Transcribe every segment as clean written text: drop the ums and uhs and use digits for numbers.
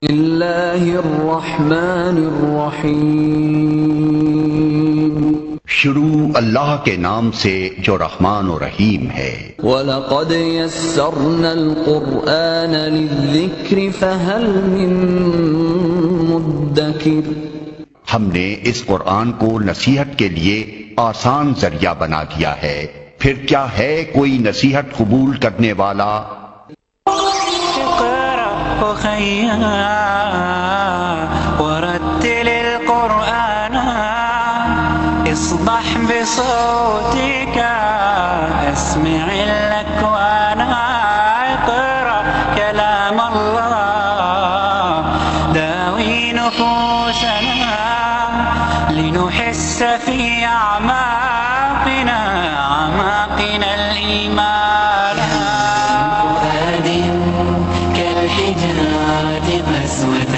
اللہ الرحمن الرحیم شروع اللہ کے نام سے جو رحمان و رحیم ہے۔ وَلَقَدْ يَسَّرْنَا الْقُرْآنَ لِلذِّكْرِ فَهَلْ مِن مُدَّكِرٍ۔ ہم نے اس قرآن کو نصیحت کے لیے آسان ذریعہ بنا دیا ہے، پھر کیا ہے کوئی نصیحت قبول کرنے والا؟ ورتل القرآن اصبح بصوتك اسمع الأكوان اقرأ كلام الله داوي نفوسنا لنحس في أعماقنا الإيمان فؤاد كالحجارة قسوة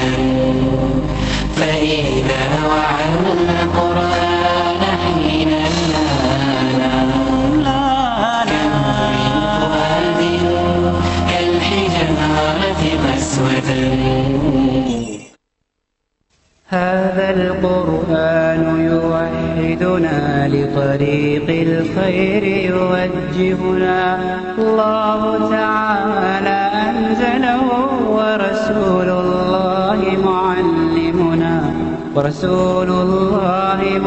فإذا وعى القرآن حين لانا كم من فؤاد كالحجارة قسوة هذا القرآن يوحدنا لطريق الخير يوجهنا الله تعالى أنزله ورسول الله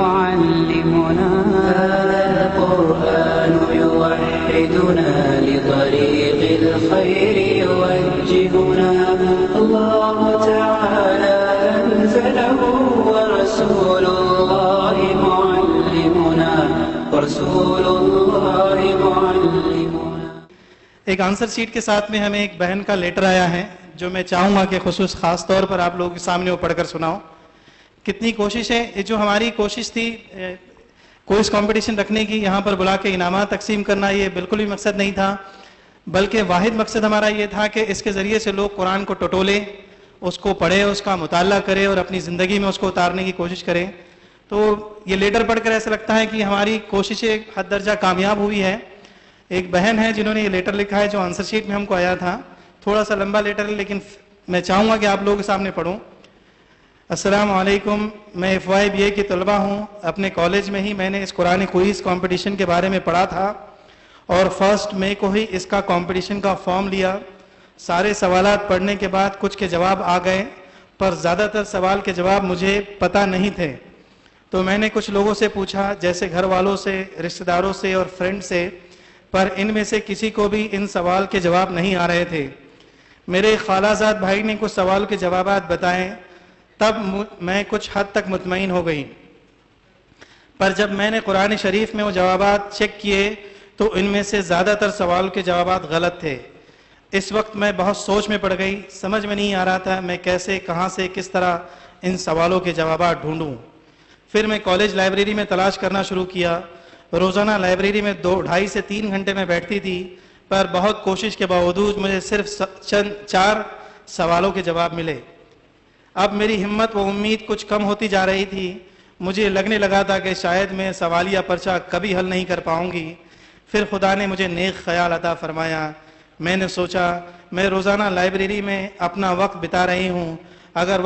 معلمنا هذا القرآن يوحدنا لطريق الخير يوجهنا الله تعالى أنزله ورسول الله معلمنا ایک آنسر شیٹ کے ساتھ میں ہمیں ایک بہن کا لیٹر آیا ہے جو میں چاہوں گا کہ خاص طور پر آپ لوگوں کے سامنے وہ پڑھ کر سناؤں۔ کتنی کوشش ہے، یہ جو ہماری کوشش تھی کوئز کمپٹیشن رکھنے کی، یہاں پر بلا کے انعامات تقسیم کرنا، یہ بالکل بھی مقصد نہیں تھا، بلکہ واحد مقصد ہمارا یہ تھا کہ اس کے ذریعے سے لوگ قرآن کو ٹٹولے، اس کو پڑھے، اس کا مطالعہ کرے اور اپنی زندگی میں اس کو اتارنے کی کوشش کریں۔ تو یہ لیٹر پڑھ کر ایسا لگتا ہے کہ ہماری کوششیں حد درجہ کامیاب ہوئی ہے۔ ایک بہن ہے جنہوں نے یہ لیٹر لکھا ہے جو آنسر شیٹ میں ہم کو آیا تھا، تھوڑا سا لمبا لیٹر ہے لیکن میں چاہوں گا کہ آپ لوگوں کے سامنے پڑھوں۔ السلام علیکم، میں FYBA کی طلبہ ہوں۔ اپنے کالج میں ہی میں نے اس قرآن کوئز کمپٹیشن کے بارے میں پڑھا تھا اور 1 مئی کو ہی اس کا کمپٹیشن کا فارم لیا۔ سارے سوالات پڑھنے کے بعد کچھ کے جواب آ گئے، پر زیادہ تر سوال کے جواب مجھے پتہ نہیں تھے، تو میں نے کچھ لوگوں سے پوچھا، جیسے گھر والوں سے، رشتہ داروں سے اور فرینڈ سے، پر ان میں سے کسی کو بھی ان سوال کے جواب نہیں آ رہے تھے۔ میرے خالہ زاد بھائی نے کچھ سوال کے جوابات بتائے، تب میں کچھ حد تک مطمئن ہو گئی، پر جب میں نے قرآن شریف میں وہ جوابات چیک کیے تو ان میں سے زیادہ تر سوال کے جوابات غلط تھے۔ اس وقت میں بہت سوچ میں پڑ گئی، سمجھ میں نہیں آ رہا تھا میں کیسے، کہاں سے، کس طرح ان سوالوں کے جوابات ڈھونڈوں۔ پھر میں کالج لائبریری میں تلاش کرنا شروع کیا۔ روزانہ لائبریری میں 2-2.5 سے 3 گھنٹے میں بیٹھتی تھی، پر بہت کوشش کے باوجود مجھے صرف 4 سوالوں کے جواب ملے۔ اب میری ہمت و امید کچھ کم ہوتی جا رہی تھی۔ مجھے لگنے لگا تھا کہ شاید میں سوالیہ پرچہ کبھی حل نہیں کر پاؤں گی۔ پھر خدا نے مجھے نیک خیال عطا فرمایا۔ میں نے سوچا میں روزانہ لائبریری میں اپنا وقت بتا رہی ہوں، اگر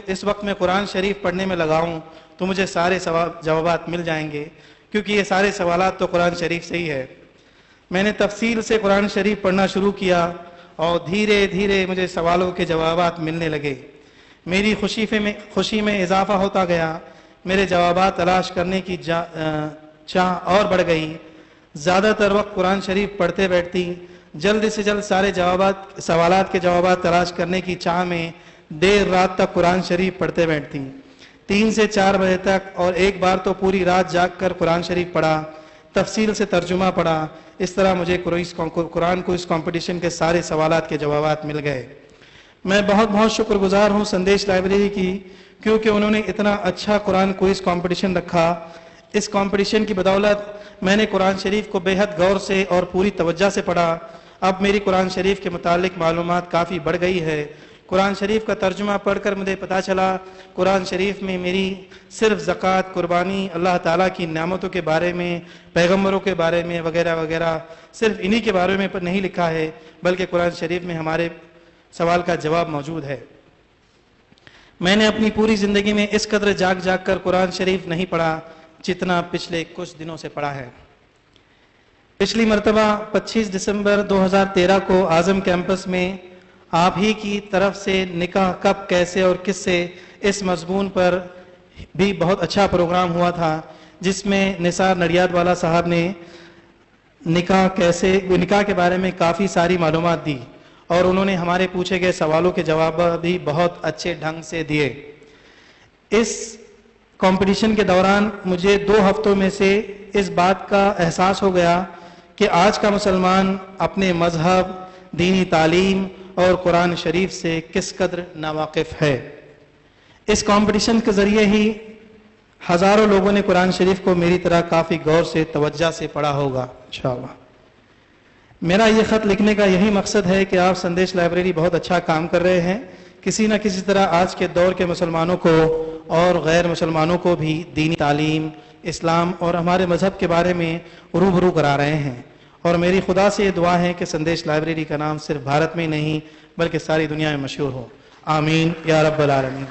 اس وقت میں قرآن شریف پڑھنے میں لگاؤں تو مجھے سارے جوابات مل جائیں گے، کیونکہ یہ سارے سوالات تو قرآن شریف سے ہی ہے۔ میں نے تفصیل سے قرآن شریف پڑھنا شروع کیا اور دھیرے دھیرے مجھے سوالوں کے جوابات ملنے لگے۔ میری خوشی میں اضافہ ہوتا گیا، میرے جوابات تلاش کرنے کی چاہ اور بڑھ گئی۔ زیادہ تر وقت قرآن شریف پڑھتے بیٹھتی، جلد سے جلد سارے سوالات کے جوابات تلاش کرنے کی چاہ میں دیر رات تک قرآن شریف پڑھتے بیٹھتی، 3 سے 4 بجے تک، اور ایک بار تو پوری رات جاگ کر قرآن شریف پڑھا، تفصیل سے ترجمہ پڑھا۔ اس طرح مجھے قرآن کوئز کمپٹیشن کے سارے سوالات کے جوابات مل گئے۔ میں بہت شکر گزار ہوں سندیش لائبریری کی، کیونکہ انہوں نے اتنا اچھا قرآن کوئز کمپٹیشن رکھا۔ اس کمپٹیشن کی بدولت میں نے قرآن شریف کو بے حد غور سے اور پوری توجہ سے پڑھا۔ اب میری قرآن شریف کے متعلق معلومات کافی بڑھ گئی ہے۔ قرآن شریف کا ترجمہ پڑھ کر مجھے پتہ چلا قرآن شریف میں میری صرف زکوٰۃ، قربانی، اللہ تعالیٰ کی نعمتوں کے بارے میں، پیغمبروں کے بارے میں وغیرہ وغیرہ، صرف انہی کے بارے میں نہیں لکھا ہے، بلکہ قرآن شریف میں ہمارے سوال کا جواب موجود ہے۔ میں نے اپنی پوری زندگی میں اس قدر جاگ جاگ کر قرآن شریف نہیں پڑھا جتنا پچھلے کچھ دنوں سے پڑھا ہے۔ پچھلی مرتبہ 25 دسمبر 2013 کو اعظم کیمپس میں آپ ہی کی طرف سے نکاح کب، کیسے اور کس سے، اس مضمون پر بھی بہت اچھا پروگرام ہوا تھا، جس میں نثار نڈیاد والا صاحب نے نکاح کے بارے میں کافی ساری معلومات دی، اور انہوں نے ہمارے پوچھے گئے سوالوں کے جواب بھی بہت اچھے ڈھنگ سے دیے۔ اس کمپٹیشن کے دوران مجھے 2 ہفتوں میں سے اس بات کا احساس ہو گیا کہ آج کا مسلمان اپنے مذہب، دینی تعلیم اور قرآن شریف سے کس قدر ناواقف ہے۔ اس کمپٹیشن کے ذریعے ہی ہزاروں لوگوں نے قرآن شریف کو میری طرح کافی غور سے، توجہ سے پڑھا ہوگا انشاءاللہ۔ میرا یہ خط لکھنے کا یہی مقصد ہے کہ آپ سندیش لائبریری بہت اچھا کام کر رہے ہیں، کسی نہ کسی طرح آج کے دور کے مسلمانوں کو اور غیر مسلمانوں کو بھی دینی تعلیم، اسلام اور ہمارے مذہب کے بارے میں روبرو کرا رہے ہیں، اور میری خدا سے یہ دعا ہے کہ سندیش لائبریری کا نام صرف بھارت میں نہیں بلکہ ساری دنیا میں مشہور ہو۔ آمین یا رب العالمین۔